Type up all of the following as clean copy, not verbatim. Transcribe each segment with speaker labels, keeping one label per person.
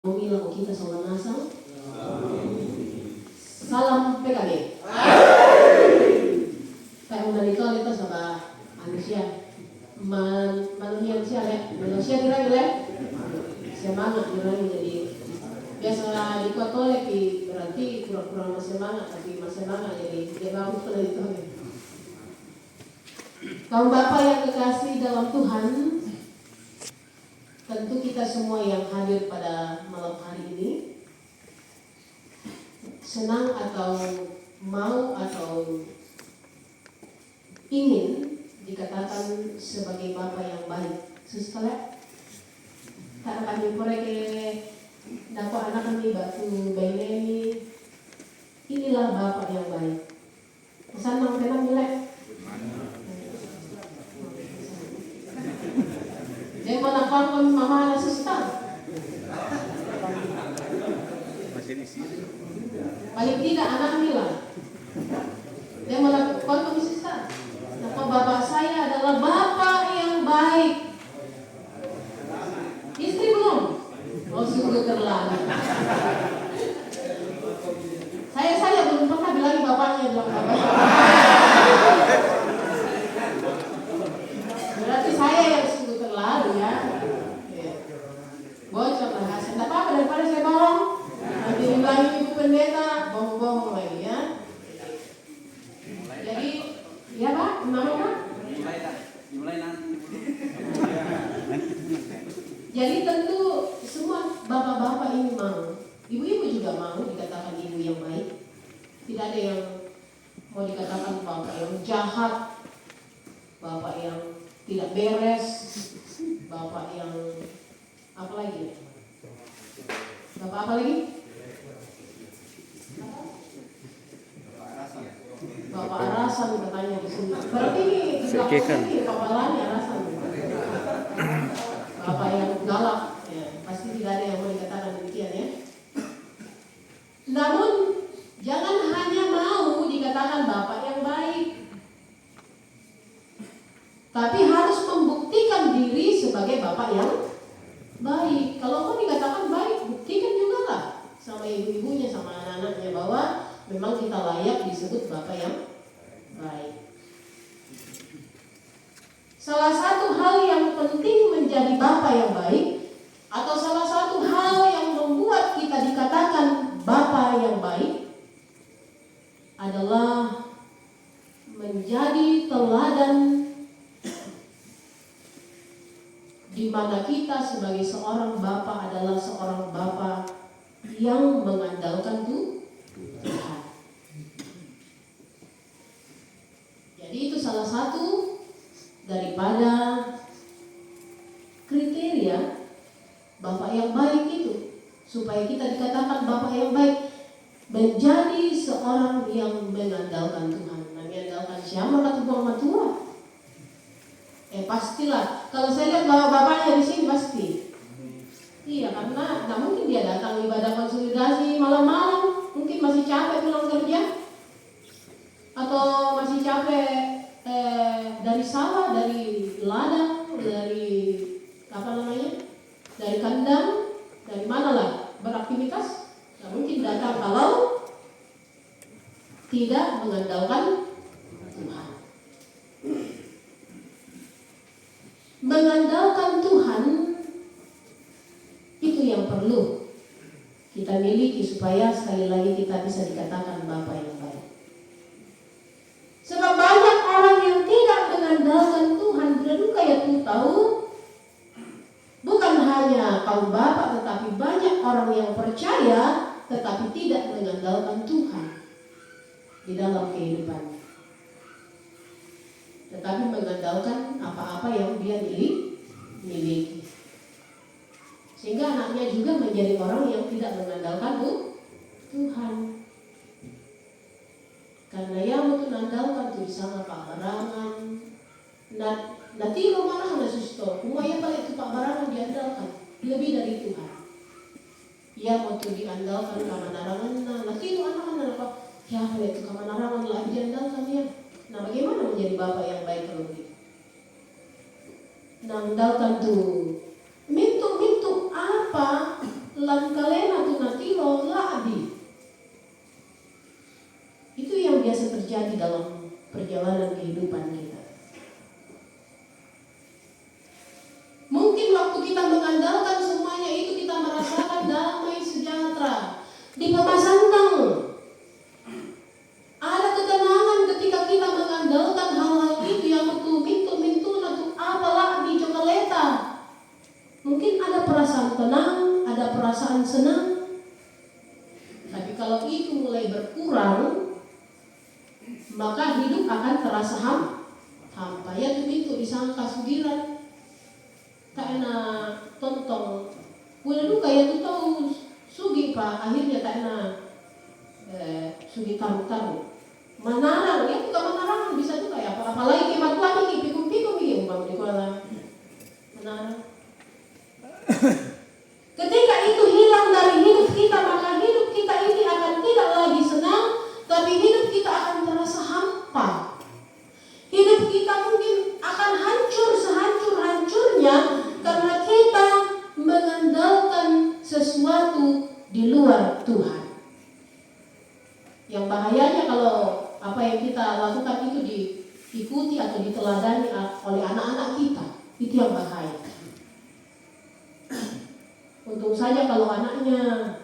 Speaker 1: Bilang kita sama nasang. Salam PKB. Kayak udah itu sama manusia. Manusia kira-kira semangat orang jadi biasa di Katolik berarti kurang semangat, tapi semangat jadi dia bagus pada itu. Kaum Bapak yang kekasih dalam Tuhan, tentu kita semua yang hadir pada malam hari ini senang atau mau atau ingin dikatakan sebagai Bapak yang baik. Setelah tak kami korek dapat anak kami batu bayi inilah Bapak yang baik. Pesan mang tenang jelek. Dia menapang mama asisten. Paling tidak anak bilang. Dia melakukan asisten. Maka bapak saya adalah bapak yang baik. Istri belum? Oh sungguh terlambat. Saya belum pernah bilang bapaknya bilang bapaknya. Berarti saya yang sungguh terlalu ya. Bocor rahasia. Tidak apa-apa daripada saya bohong. Nanti dibilang ibu pendeta bohong-bohong lagi ya. Jadi ya Pak, gimana Pak? Dimulai nanti. Jadi tentu semua bapak-bapak ini mau, ibu-ibu juga mau dikatakan ibu yang baik. Tidak ada yang mau dikatakan bapak yang jahat, bapak yang tidak beres, bapak yang apa lagi? Bapak apa lagi? Bapak arasan katanya di sini. Berarti ini bapak lain arasan. Bapak yang galak, ya, pasti tidak ada yang mau dikatakan demikian ya. Namun jangan hanya mau dikatakan bapak yang baik, tapi harus membuktikan diri sebagai bapak yang baik. Kalau mau dikatakan baik, buktikan juga lah sama ibu-ibunya, sama anak-anaknya bahwa memang kita layak disebut bapak yang baik. Salah satu hal yang penting menjadi bapak yang baik, atau salah satu hal yang membuat kita dikatakan bapak yang baik adalah menjadi teladan di mana kita sebagai seorang bapak adalah seorang bapak yang mengandalkan Tuhan. Jadi itu salah satu daripada kriteria bapak yang baik itu, supaya kita dikatakan bapak yang baik, menjadi seorang yang mengandalkan Tuhan. Mengandalkan siapa kata orang tua? Pastilah. Kalau saya lihat bapak-bapaknya di sini pasti. Iya, karena nggak mungkin dia datang ibadah konsolidasi malam-malam, mungkin masih capek pulang kerja, atau masih capek dari sawah, dari ladang, dari dari kandang, dari mana lah beraktivitas. Nggak mungkin datang kalau tidak mengandalkan Tuhan. Mengandalkan Tuhan itu yang perlu kita miliki supaya sekali lagi kita bisa dikatakan bapak yang baik. Sebab banyak orang yang tidak mengandalkan Tuhan, dan kayak tuh tahu, bukan hanya kaum bapak, tetapi banyak orang yang percaya tetapi tidak mengandalkan Tuhan di dalam kehidupannya, tetapi mengandalkan apa-apa yang dia miliki. Sehingga anaknya juga menjadi orang yang tidak mengandalkan Tuhan. Karena yang mengandalkan tuh sangat paharangan. Nanti rumah mana susto, rumah yang paling itu paharangan diandalkan lebih dari Tuhan. Ia mau tuh diandalkan kamanarangan. Nanti itu anak-anak apa? Ya itu kamanarangan lagi diandalkan ya. Nah bagaimana menjadi bapak yang baik kalau begitu? Nandalkan tuh mintu apa lan kalena tu natiro la'bi. Itu yang biasa terjadi dalam perjalanan kehidupan kita. Mungkin waktu kita mengandalkan semuanya itu kita merasakan damai sejahtera di pemasantang. Ada ketenangan ketika kita mengandalkan hal-hal itu yang betul mintu natu apalah di cokoleta. Mungkin ada perasaan tenang, ada perasaan senang. Tapi kalau itu mulai berkurang, maka hidup akan terasa hampa. Ya tu mintu disangka sugiran. Tak enak tontong. Kuda duka ya tu tahu sugi pak. Akhirnya tak enak sugi taruh. Manarang, ya bukan manarang bisa juga ya. Apalagi kematuan ini pikum-pikum ini umpam di kuala manarang. Ketika itu hilang dari hidup kita, maka hidup kita ini akan tidak lagi senang, tapi hidup kita akan terasa hampa. Hidup kita mungkin akan hancur sehancur-hancurnya karena kita mengandalkan sesuatu di luar Tuhan. Yang bahayanya kalau apa yang kita lakukan itu diikuti atau diteladani oleh anak-anak kita, itu yang bahaya. Untung saja kalau anaknya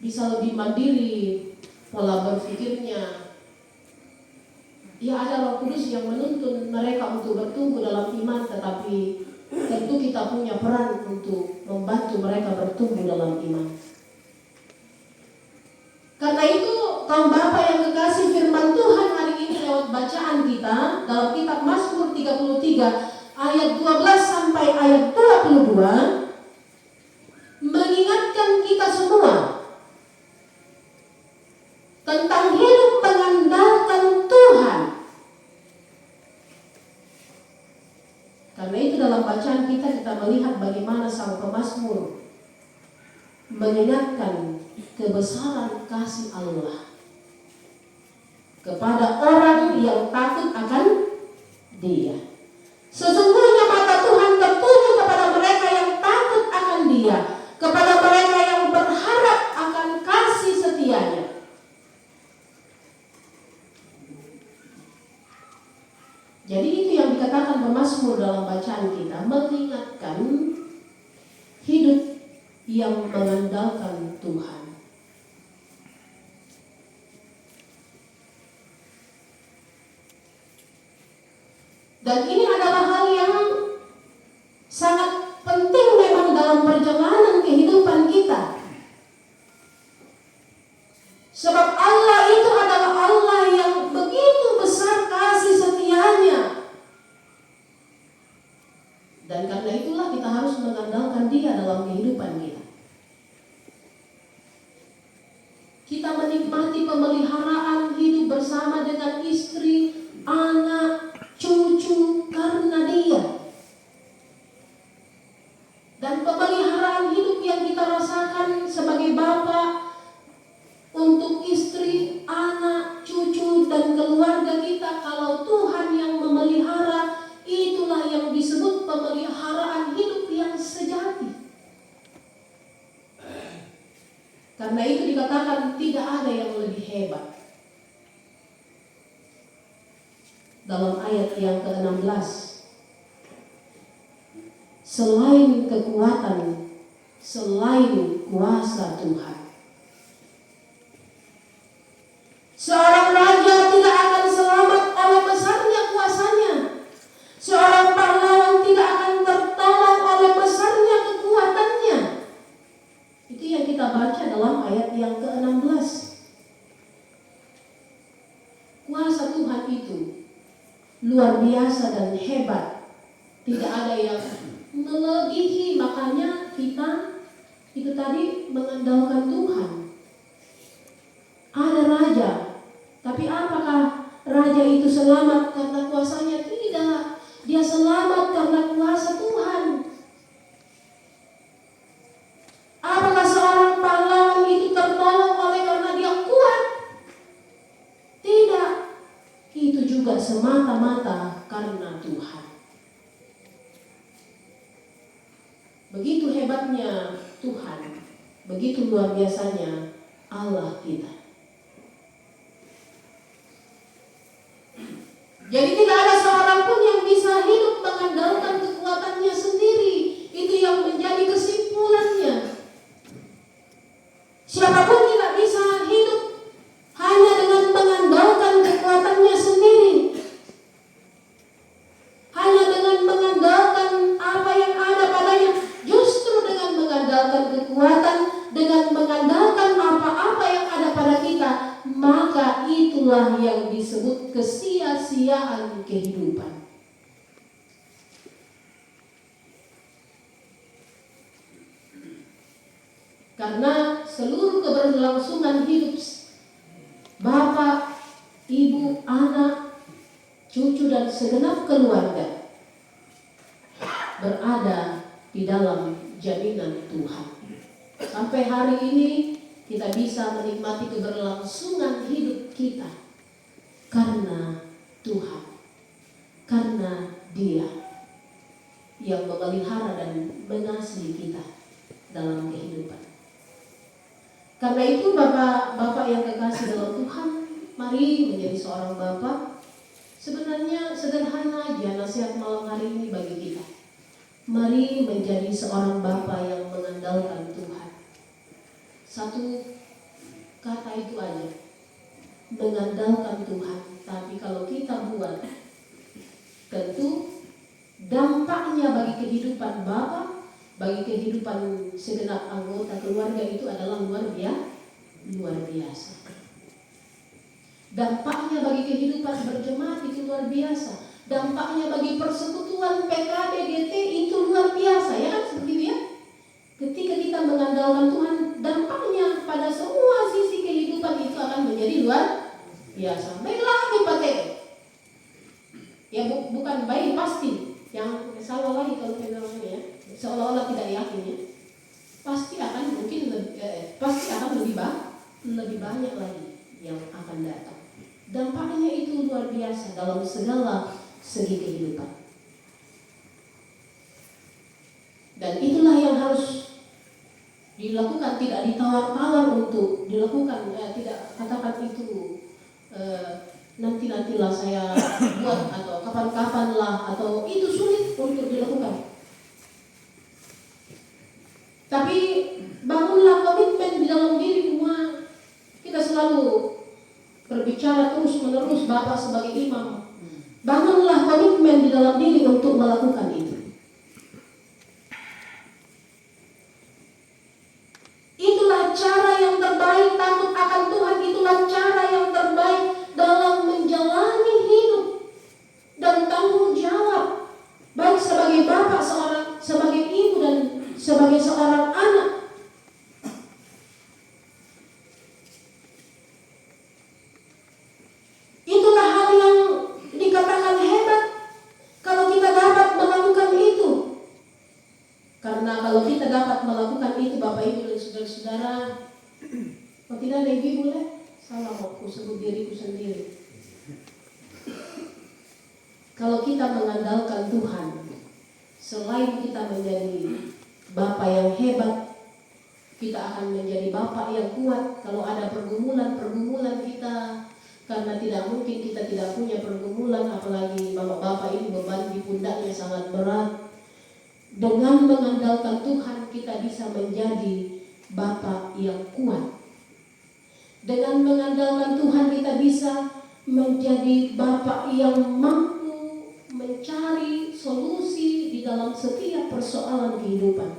Speaker 1: bisa lebih mandiri pola berpikirnya. Ya ada Roh Kudus yang menuntun mereka untuk bertumbuh dalam iman, tetapi tentu kita punya peran untuk membantu mereka bertumbuh dalam iman. Karena itu kaum Bapa yang kekasih, firman Tuhan hari ini lewat bacaan kita dalam kitab Mazmur 33 ayat 12 sampai ayat 22 mengingatkan kita semua tentang hidup mengandalkan Tuhan. Karena itu dalam bacaan kita melihat bagaimana sang pemazmur mengingatkan kebesaran kasih Allah kepada orang yang takut akan Dia. Sesungguhnya mata Tuhan tertuju kepada mereka yang takut akan Dia, kepada mereka yang berharap akan kasih setia-Nya. Jadi itu yang dikatakan pemazmur dalam bacaan kita, mengingatkan hidup yang mengandalkan Tuhan. Dan ini adalah hal yang sangat penting memang dalam perjalanan kehidupan kita. Sebab Allah itu adalah Allah yang begitu besar kasih setia-Nya. Dan karena itulah kita harus mengandalkan Dia dalam kehidupan kita. Kita menikmati pemeliharaan hidup bersama dengan istri, anak, cucu karena Dia. Dan pemeliharaan hidup yang kita rasakan sebagai bapa untuk istri, anak, cucu dan keluarga kita, kalau Tuhan yang memelihara, itulah yang disebut pemeliharaan hidup yang sejati. Karena itu dikatakan tidak ada yang lebih hebat. Dalam ayat yang ke-16, selain kekuatan, selain kuasa Tuhan. Seorang raja tidak akan selamat oleh besarnya kuasanya. Seorang pahlawan tidak akan tertolong oleh besarnya kekuatannya. Itu yang kita baca dalam ayat yang ke-16. Kuasa Tuhan itu luar biasa dan hebat. Tidak ada yang melebihi, makanya kita itu tadi mengandalkan Tuhan. Ada raja, tapi apakah raja itu selamat karena kuasanya? Tidak. Dia selamat karena kuasa Tuhan. Apakah seorang pahlawan itu tertolong oleh karena dia kuat? Tidak. Itu juga semata-mata karena Tuhan. Begitu hebatnya Tuhan, begitu luar biasanya Allah kita. Jadi tidak ada seorang pun yang bisa hidup mengandalkan kekuatannya sendiri. Itu yang menjadi kesimpulannya. Siapapun tidak bisa hidup hanya dengan mengandalkan kekuatannya sendiri. Hanya dengan mengandalkan apa yang ada padanya. Justru dengan mengandalkan kekuatan, dengan mengandalkan apa-apa yang ada pada kita, maka itulah yang disebut kesia-siaan kehidupan. Karena seluruh keberlangsungan hidup bapak, ibu, anak, cucu dan segenap keluarga berada di dalam jaminan Tuhan. Sampai hari ini kita bisa menikmati keberlangsungan hidup kita karena Tuhan, karena Dia yang memelihara dan mengasihi kita dalam kehidupan. Karena itu bapak-bapak yang kekasih dalam Tuhan, mari menjadi seorang bapak. Sebenarnya sederhana aja nasihat malam hari ini bagi kita. Mari menjadi seorang bapak yang mengandalkan Tuhan. Satu kata itu aja, mengandalkan Tuhan. Tapi kalau kita buat, tentu dampaknya bagi kehidupan bapak, bagi kehidupan segenap anggota keluarga itu adalah luar biasa. Dampaknya bagi kehidupan berjemaat itu luar biasa. Dampaknya bagi persekutuan PKB GT itu luar biasa, ya kan seperti itu ya. Ketika kita mengandalkan Tuhan, dampaknya pada semua sisi kehidupan itu akan menjadi luar biasa. Baik lagi Pak Teo. Ya bukan baik pasti. Yang salah lagi kalau kita ya. Seolah-olah tidak yakin ya. Pasti akan lebih banyak lagi yang akan datang. Dampaknya itu luar biasa dalam segala segi kehidupan. Dan itulah yang harus dilakukan, tidak ditawar-tawar untuk dilakukan. Tidak katakan itu nanti-nantilah saya buat atau kapan-kapanlah atau itu sulit untuk dilakukan. Tapi bangunlah komitmen di dalam diri semua. Kita selalu berbicara terus-menerus Bapak sebagai imam. Bangunlah komitmen di dalam diri untuk melakukan itu. Itulah cara yang terbaik, takut akan Tuhan. Itulah cara yang terbaik dalam menjalani hidup dan tanggung jawab. Baik sebagai bapak, sebagai ibu dan sebagai seorang anak. Itulah hal yang dikatakan hebat kalau kita dapat melakukan itu. Karena kalau kita dapat melakukan itu, Bapak Ibu dan saudara-saudara, kalau tidak ada ibu boleh, salah aku sebut diriku sendiri. Kalau kita mengandalkan Tuhan, selain kita menjadi Bapak yang hebat, kita akan menjadi Bapak yang kuat. Kalau ada pergumulan kita, karena tidak mungkin kita tidak punya pergumulan, apalagi bapak-bapak ini beban di pundaknya sangat berat. Dengan mengandalkan Tuhan, kita bisa menjadi Bapak yang kuat. Dengan mengandalkan Tuhan, kita bisa menjadi Bapak yang mampu mencari solusi di dalam setiap persoalan kehidupan.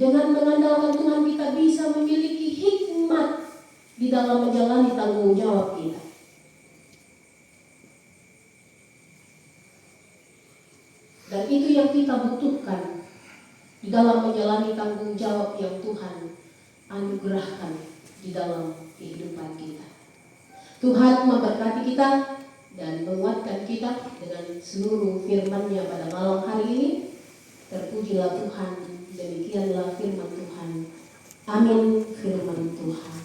Speaker 1: Dengan mengandalkan Tuhan, kita bisa memiliki hikmat di dalam menjalani tanggung jawab kita. Dan itu yang kita butuhkan di dalam menjalani tanggung jawab yang Tuhan anugerahkan di dalam kehidupan kita. Tuhan memberkati kita dan menguatkan kita dengan seluruh firman-Nya pada malam hari ini. Terpujilah Tuhan, demikianlah firman Tuhan. Amin firman Tuhan.